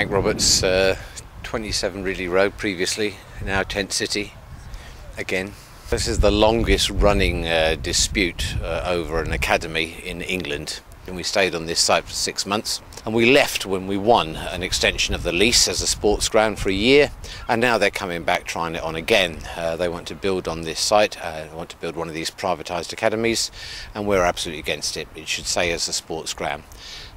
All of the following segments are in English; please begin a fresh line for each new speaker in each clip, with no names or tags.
Hank Roberts, 27 Ridley Road previously, now Tent City again. This is the longest running dispute over an academy in England, and we stayed on this site for 6 months, and we left when we won an extension of the lease as a sports ground for a year, and now they're coming back trying it on again. They want to build on this site, they want to build one of these privatised academies, and we're absolutely against it. It should say as a sports ground.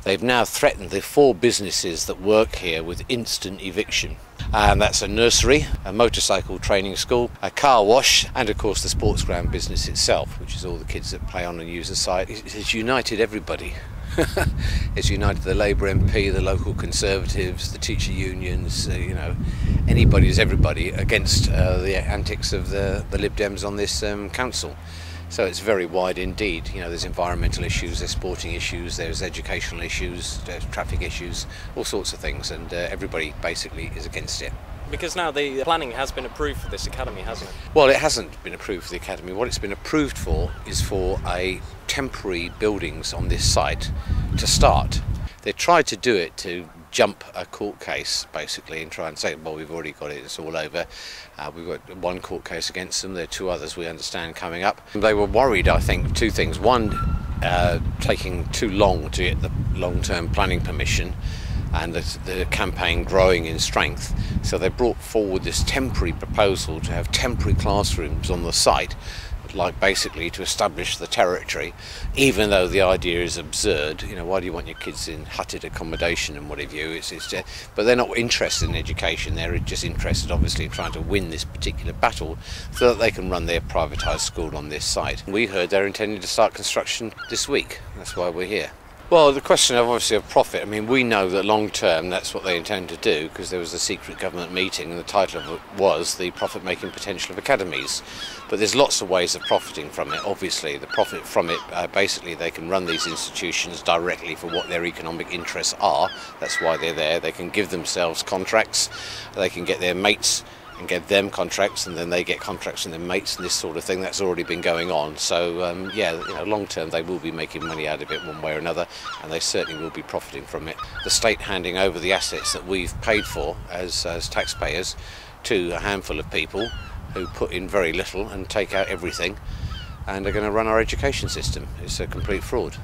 They've now threatened the 4 businesses that work here with instant eviction. And that's a nursery, a motorcycle training school, a car wash, and of course the sports ground business itself, which is all the kids that play on and use the site. It's united everybody. It's united the Labour MP, the local Conservatives, the teacher unions, anybody is everybody against the antics of the Lib Dems on this council. So it's very wide indeed. There's environmental issues, there's sporting issues, there's educational issues, there's traffic issues, all sorts of things, and everybody basically is against it.
Because now the planning has been approved for this academy, hasn't it?
Well, it hasn't been approved for the academy. What it's been approved for is for a temporary buildings on this site to start. They tried to do it to jump a court case basically and try and say, well, we've already got it, it's all over. We've got 1 court case against them, there are 2 others we understand coming up. They were worried, I think, 2 things. One, taking too long to get the long-term planning permission, and the campaign growing in strength. So they brought forward this temporary proposal to have temporary classrooms on the site, like basically to establish the territory, even though the idea is absurd. Why do you want your kids in hutted accommodation and what have you? But they're not interested in education, they're just interested obviously in trying to win this particular battle so that they can run their privatised school on this site. We heard they're intending to start construction this week, that's why we're here. Well, the question of obviously of profit, we know that long term that's what they intend to do, because there was a secret government meeting and the title of it was the profit-making potential of academies. But there's lots of ways of profiting from it. Obviously the profit from it, basically they can run these institutions directly for what their economic interests are. That's why they're there. They can give themselves contracts, they can get their mates and give them contracts, and then they get contracts from their mates and this sort of thing. That's already been going on. So long term they will be making money out of it one way or another, and they certainly will be profiting from it. The state handing over the assets that we've paid for as taxpayers to a handful of people who put in very little and take out everything, and are going to run our education system. It's a complete fraud.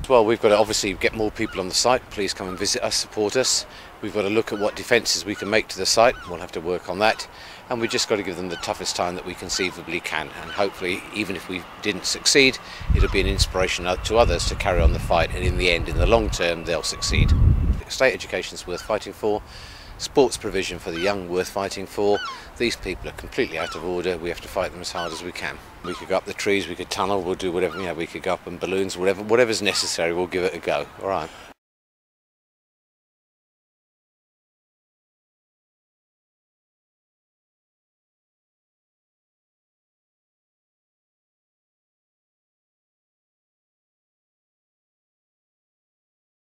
Well, we've got to obviously get more people on the site. Please come and visit us, support us. We've got to look at what defences we can make to the site. We'll have to work on that, and we've just got to give them the toughest time that we conceivably can, and hopefully even if we didn't succeed, it'll be an inspiration to others to carry on the fight, and in the end, in the long term, they'll succeed. State education is worth fighting for. Sports provision for the young worth fighting for. These people are completely out of order. We have to fight them as hard as we can. We could go up the trees, we could tunnel, we'll do whatever, we could go up in balloons, whatever's necessary, we'll give it a go. All right.